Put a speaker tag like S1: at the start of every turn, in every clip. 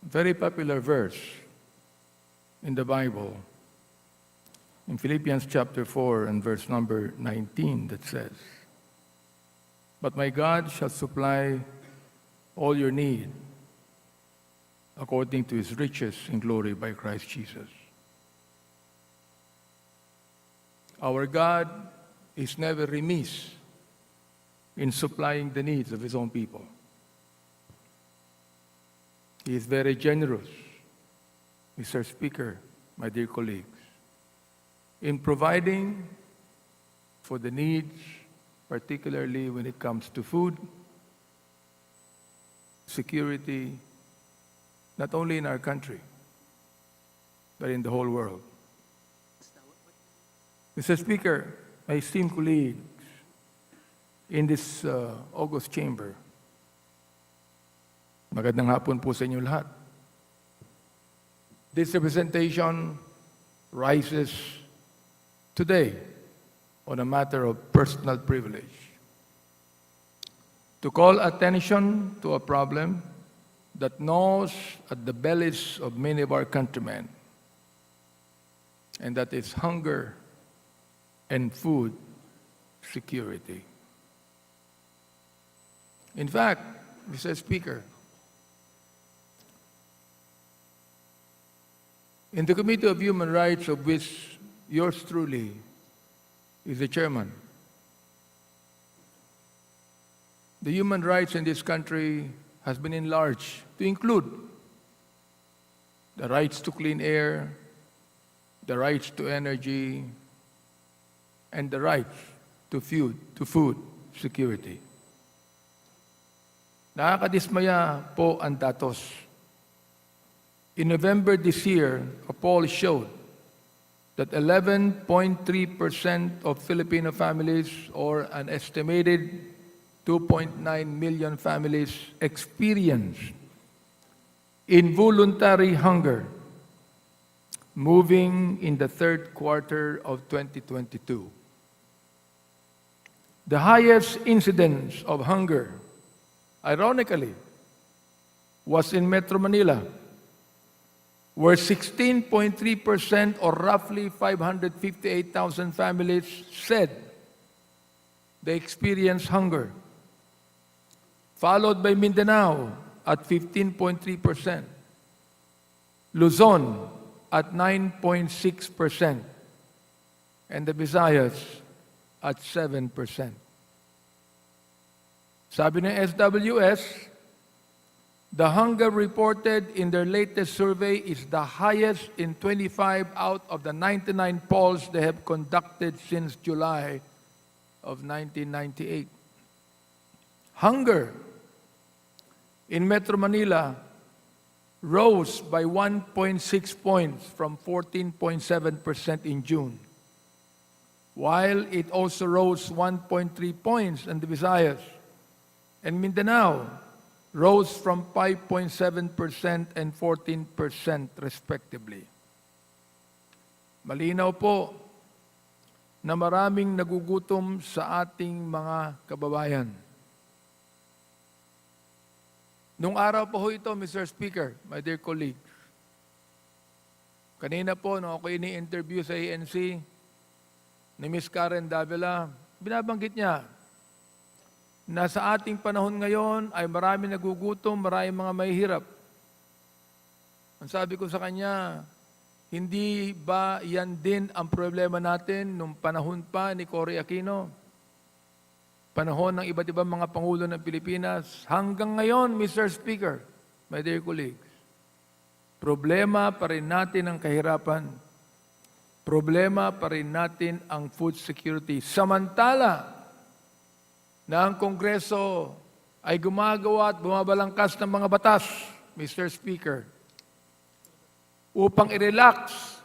S1: very popular verse in the Bible, in Philippians chapter 4 and verse number 19, that says, "But my God shall supply all your need according to his riches in glory by Christ Jesus." Our God is never remiss in supplying the needs of his own people. He is very generous, Mr. Speaker, my dear colleagues, in providing for the needs, particularly when it comes to food, security, not only in our country, but in the whole world. Mr. Speaker, my esteemed colleagues in this August chamber, magandang hapon po sa inyo lahat. This representation rises today on a matter of personal privilege to call attention to a problem that gnaws at the bellies of many of our countrymen, and that is hunger and food security. In fact, Mr. Speaker, in the Committee of Human Rights, of which yours truly is the chairman, the human rights in this country has been enlarged to include the rights to clean air, the rights to energy, and the rights to food security. Nakakadismaya po ang datos. In November this year, a poll showed that 11.3% of Filipino families, or an estimated 2.9 million families, experienced involuntary hunger moving in the third quarter of 2022. The highest incidence of hunger, ironically, was in Metro Manila, where 16.3%, or roughly 558,000 families, said they experienced hunger, followed by Mindanao at 15.3%, Luzon at 9.6%, and the Visayas at 7%. Sabi ng SWS, the hunger reported in their latest survey is the highest in 25 out of the 99 polls they have conducted since July of 1998. Hunger in Metro Manila rose by 1.6 points from 14.7% in June, while it also rose 1.3 points in the Visayas, and Mindanao rose from 5.7% and 14% respectively. Malinaw po na maraming nagugutom sa ating mga kababayan. Nung araw po ho ito, Mr. Speaker, my dear colleagues, kanina po, nung ako ini-interview sa ANC, ni Ms. Karen Davila, binabanggit niya na sa ating panahon ngayon ay marami nagugutom, marami mga mahihirap. Ang sabi ko sa kanya, hindi ba yan din ang problema natin nung panahon pa ni Cory Aquino? Panahon ng iba't ibang mga pangulo ng Pilipinas. Hanggang ngayon, Mr. Speaker, my dear colleagues, problema pa rin natin ang kahirapan. Problema pa rin natin ang food security. Samantala na ang Kongreso ay gumagawa at bumabalangkas ng mga batas, Mr. Speaker, upang i-relax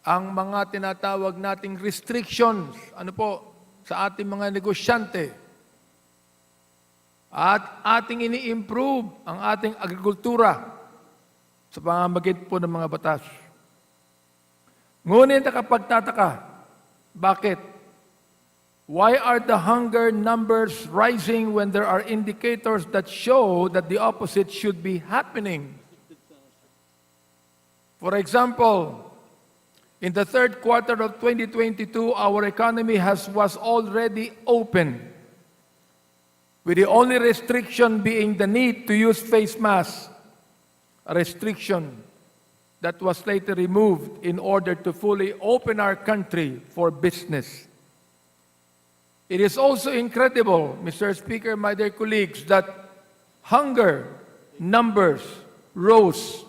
S1: ang mga tinatawag nating restrictions, sa ating mga negosyante, at ating ini-improve ang ating agrikultura sa pamamagitan po ng mga batas. Ngunit nakapagtataka, bakit? Why are the hunger numbers rising when there are indicators that show that the opposite should be happening, For example, in the third quarter of 2022, our economy was already open, with the only restriction being the need to use face masks, a restriction that was later removed in order to fully open our country for business. It is also incredible, Mr. Speaker, my dear colleagues, that hunger numbers rose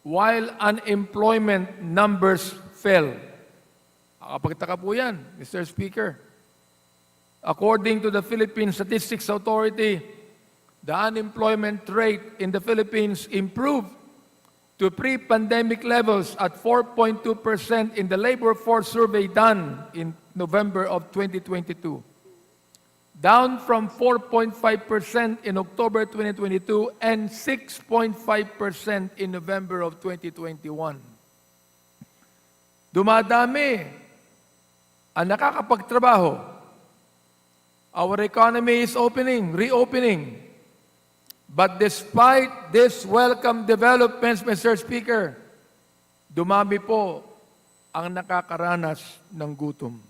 S1: while unemployment numbers fell. Nakapagtaka po yan, Mr. Speaker. According to the Philippine Statistics Authority, the unemployment rate in the Philippines improved to pre-pandemic levels at 4.2% in the labor force survey done in November of 2022, down from 4.5% in October 2022 and 6.5% in November of 2021. Dumadami ang nakakapagtrabaho. Our economy is reopening. But despite this welcome developments, Mr. Speaker, dumami po ang nakakaranas ng gutom.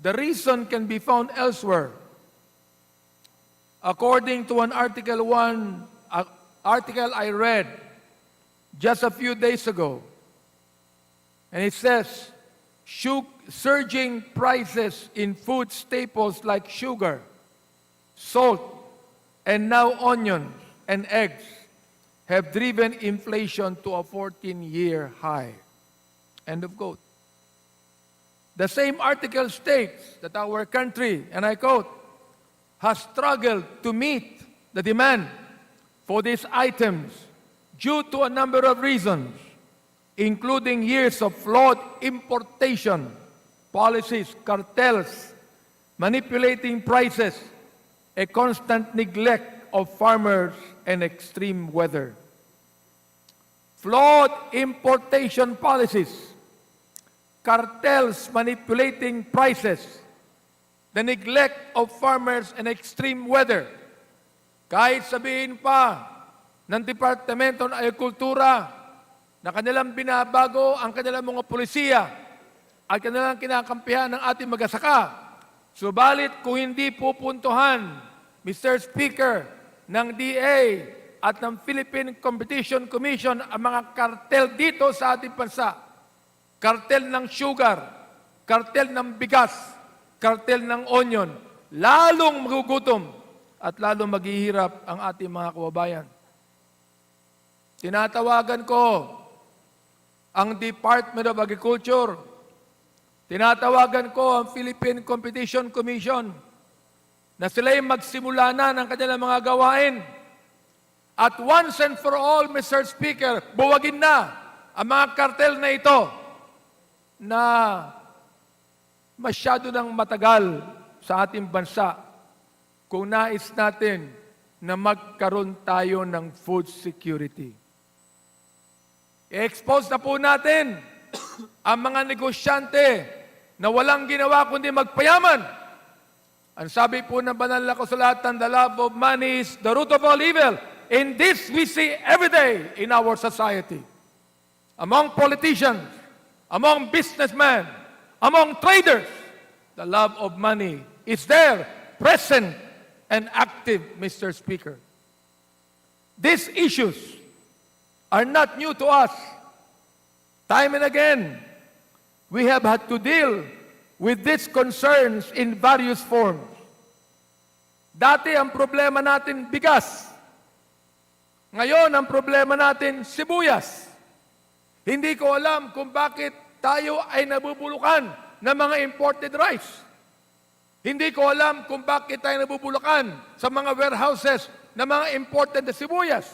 S1: The reason can be found elsewhere. According to an article I read just a few days ago, and it says, surging prices in food staples like sugar, salt, and now onions and eggs have driven inflation to a 14-year high. End of quote. The same article states that our country, and I quote, has struggled to meet the demand for these items due to a number of reasons, including years of flawed importation policies, cartels, manipulating prices, a constant neglect of farmers, and extreme weather. Flawed importation policies, cartels manipulating prices, the neglect of farmers, and extreme weather. Kahit sabihin pa ng Departamento ng Agrikultura na kanilang binabago ang kanilang mga polisiya at kanilang kinakampihan ng ating magsasaka. Subalit kung hindi pupuntuhan, Mr. Speaker, ng DA at ng Philippine Competition Commission ang mga kartel dito sa ating bansa, kartel ng sugar, kartel ng bigas, kartel ng onion, lalong magugutom at lalong maghihirap ang ating mga kababayan. Tinatawagan ko ang Department of Agriculture, tinatawagan ko ang Philippine Competition Commission na sila'y magsimula na ng kanilang mga gawain. At once and for all, Mr. Speaker, buwagin na ang mga kartel na ito na masyado nang matagal sa ating bansa kung nais natin na magkaroon tayo ng food security. I-expose na po natin ang mga negosyante na walang ginawa kundi magpayaman. Ang sabi po ng banal na kasulatan, the love of money is the root of all evil. And this we see every day in our society. Among politicians, among businessmen, among traders, the love of money is there, present and active, Mr. Speaker. These issues are not new to us. Time and again, we have had to deal with these concerns in various forms. Dati ang problema natin bigas. Ngayon ang problema natin sibuyas. Hindi ko alam kung bakit tayo ay nabubulukan ng mga imported rice. Hindi ko alam kung bakit tayo nabubulukan sa mga warehouses ng mga imported na sibuyas.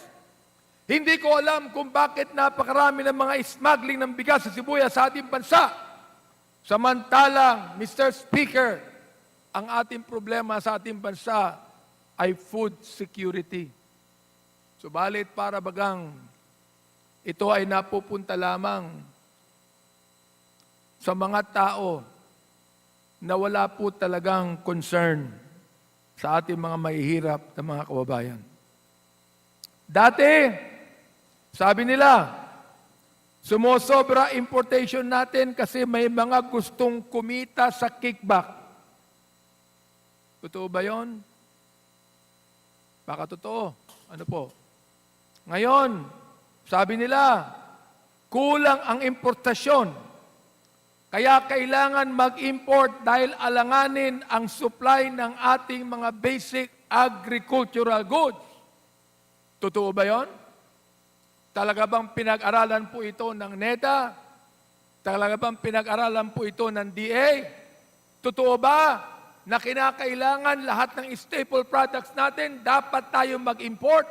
S1: Hindi ko alam kung bakit napakarami ng mga smuggling ng bigas sa sibuyas sa ating bansa. Samantalang, Mr. Speaker, ang ating problema sa ating bansa ay food security. Subalit para bagang ito ay napupunta lamang sa mga tao na wala po talagang concern sa ating mga mahihirap na mga kababayan. Dati, sabi nila, Sumosobra importation natin kasi may mga gustong kumita sa kickback. Totoo ba yon? Baka totoo. Ano po? Ngayon, sabi nila, kulang ang importasyon. Kaya kailangan mag-import dahil alanganin ang supply ng ating mga basic agricultural goods. Totoo ba yon? Talaga bang pinag-aralan po ito ng NEDA? Talaga bang pinag-aralan po ito ng DA? Totoo ba na kinakailangan lahat ng staple products natin, dapat tayo mag-import?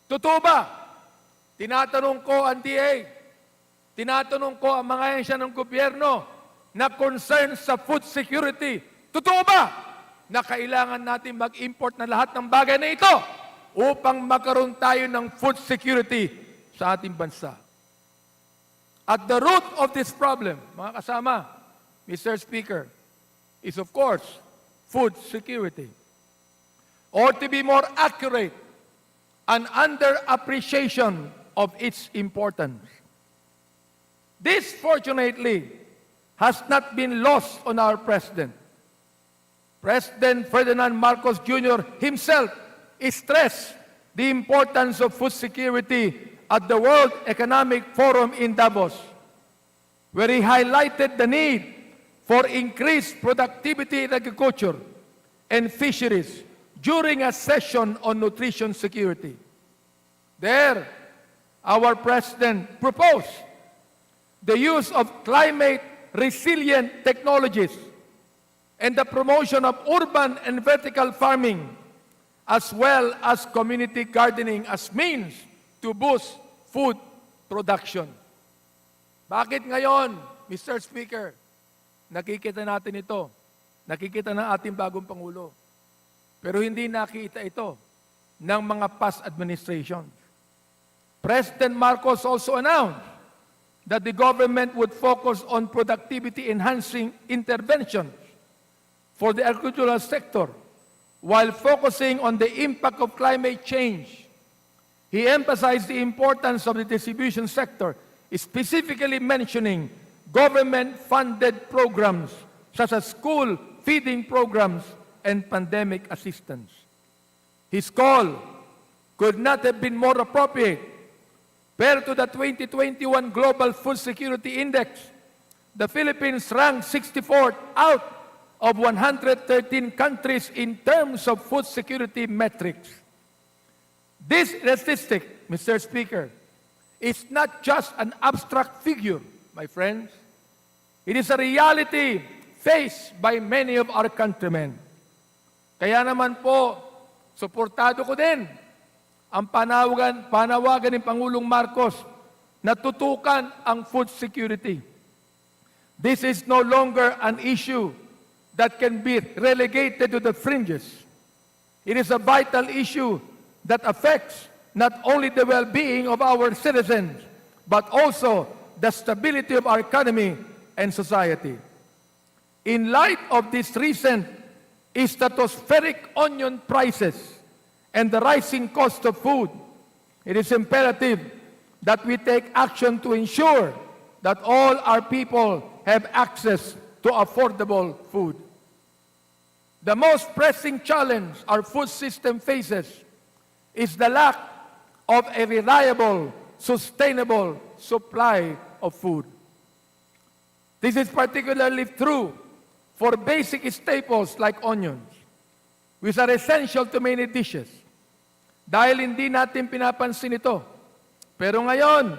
S1: Totoo ba? Tinatanong ko ang DA, tinatanong ko ang mga ahensya ng gobyerno na concern sa food security. Totoo ba na kailangan natin mag-import na lahat ng bagay na ito upang magkaroon tayo ng food security sa ating bansa? At the root of this problem, mga kasama, Mr. Speaker, is of course, food security. Or to be more accurate, an underappreciation of its importance. This, fortunately, has not been lost on our President. President Ferdinand Marcos Jr. himself stressed the importance of food security at the World Economic Forum in Davos, where he highlighted the need for increased productivity in agriculture and fisheries during a session on nutrition security. There, our President proposed the use of climate-resilient technologies and the promotion of urban and vertical farming, as well as community gardening as means to boost food production. Bakit ngayon, Mr. Speaker, nakikita natin ito? Nakikita ng ating bagong Pangulo. Pero hindi nakita ito ng mga past administrations. President Marcos also announced that the government would focus on productivity-enhancing interventions for the agricultural sector while focusing on the impact of climate change. He emphasized the importance of the distribution sector, specifically mentioning government-funded programs such as school feeding programs and pandemic assistance. His call could not have been more appropriate. Compared to the 2021 Global Food Security Index, the Philippines ranked 64th out of 113 countries in terms of food security metrics. This statistic, Mr. Speaker, is not just an abstract figure, my friends. It is a reality faced by many of our countrymen. Kaya naman po, suportado ko din ang panawagan ni Pangulong Marcos na tutukan ang food security. This is no longer an issue that can be relegated to the fringes. It is a vital issue that affects not only the well-being of our citizens, but also the stability of our economy and society. In light of this recent stratospheric onion prices and the rising cost of food, it is imperative that we take action to ensure that all our people have access to affordable food. The most pressing challenge our food system faces is the lack of a reliable, sustainable supply of food. This is particularly true for basic staples like onions, which are essential to many dishes. Dahil hindi natin pinapansin ito. Pero ngayon,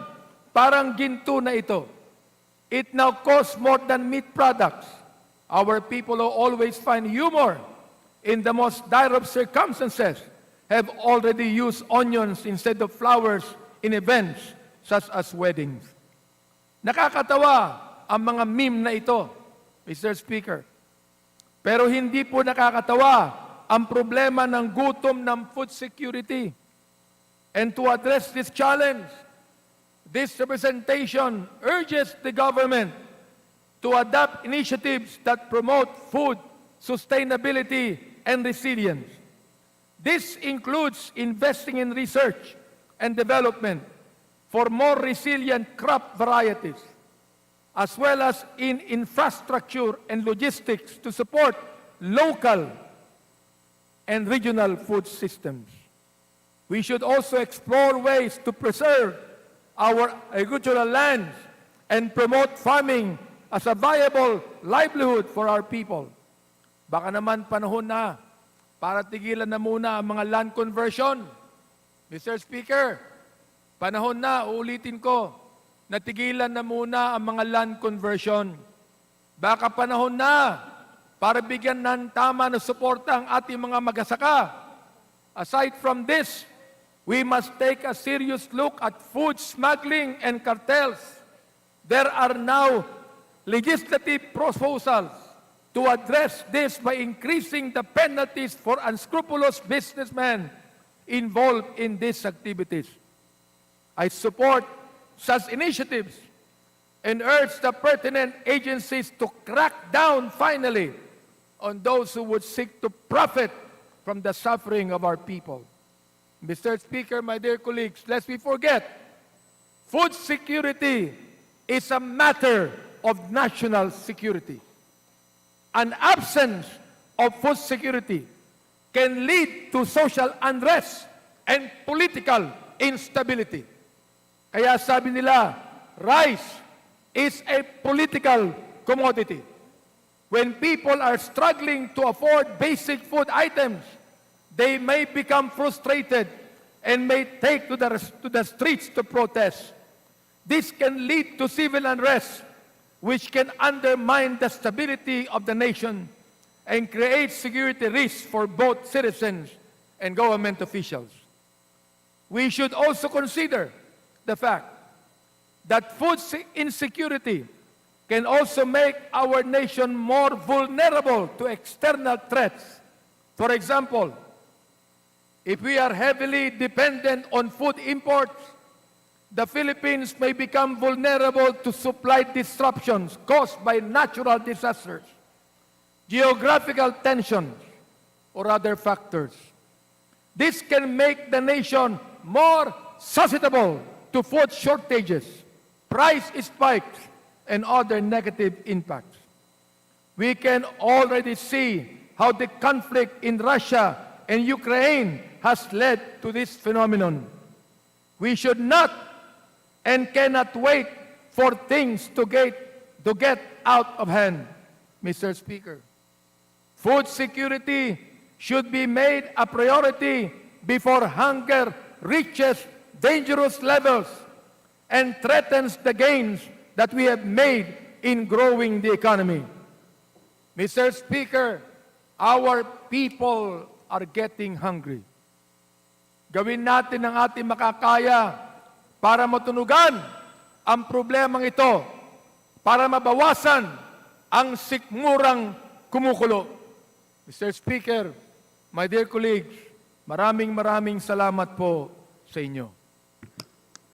S1: parang ginto na ito. It now costs more than meat products. Our people who always find humor in the most dire of circumstances have already used onions instead of flowers in events such as weddings. Nakakatawa ang mga meme na ito, Mr. Speaker. Pero hindi po nakakatawa ang problema ng gutom ng food security. And to address this challenge, this representation urges the government to adopt initiatives that promote food sustainability and resilience. This includes investing in research and development, for more resilient crop varieties, as well as in infrastructure and logistics to support local and regional food systems. We should also explore ways to preserve our agricultural lands and promote farming as a viable livelihood for our people. Baka naman panahon na para tigilan na muna ang mga land conversion. Mr. Speaker, panahon na, uulitin ko, natigilan na muna ang mga land conversion. Baka panahon na para bigyan ng tama na suporta ang ating mga magsasaka. Aside from this, we must take a serious look at food smuggling and cartels. There are now legislative proposals to address this by increasing the penalties for unscrupulous businessmen involved in these activities. I support such initiatives and urge the pertinent agencies to crack down finally on those who would seek to profit from the suffering of our people. Mr. Speaker, my dear colleagues, lest we forget, food security is a matter of national security. An absence of food security can lead to social unrest and political instability. Kaya sabi nila, rice is a political commodity. When people are struggling to afford basic food items, they may become frustrated and may take to the streets to protest. This can lead to civil unrest, which can undermine the stability of the nation and create security risks for both citizens and government officials. We should also consider the fact that food insecurity can also make our nation more vulnerable to external threats. For example, if we are heavily dependent on food imports, the Philippines may become vulnerable to supply disruptions caused by natural disasters, geographical tensions, or other factors. This can make the nation more susceptible to food shortages, price spikes, and other negative impacts. We can already see how the conflict in Russia and Ukraine has led to this phenomenon. We should not and cannot wait for things to get out of hand, Mr. Speaker. Food security should be made a priority before hunger reaches dangerous levels and threatens the gains that we have made in growing the economy. Mr. Speaker, our people are getting hungry. Gawin natin ang ating makakaya para matunugan ang problemang ito, para mabawasan ang sikmurang kumukulo. Mr. Speaker, my dear colleagues, maraming salamat po sa inyo.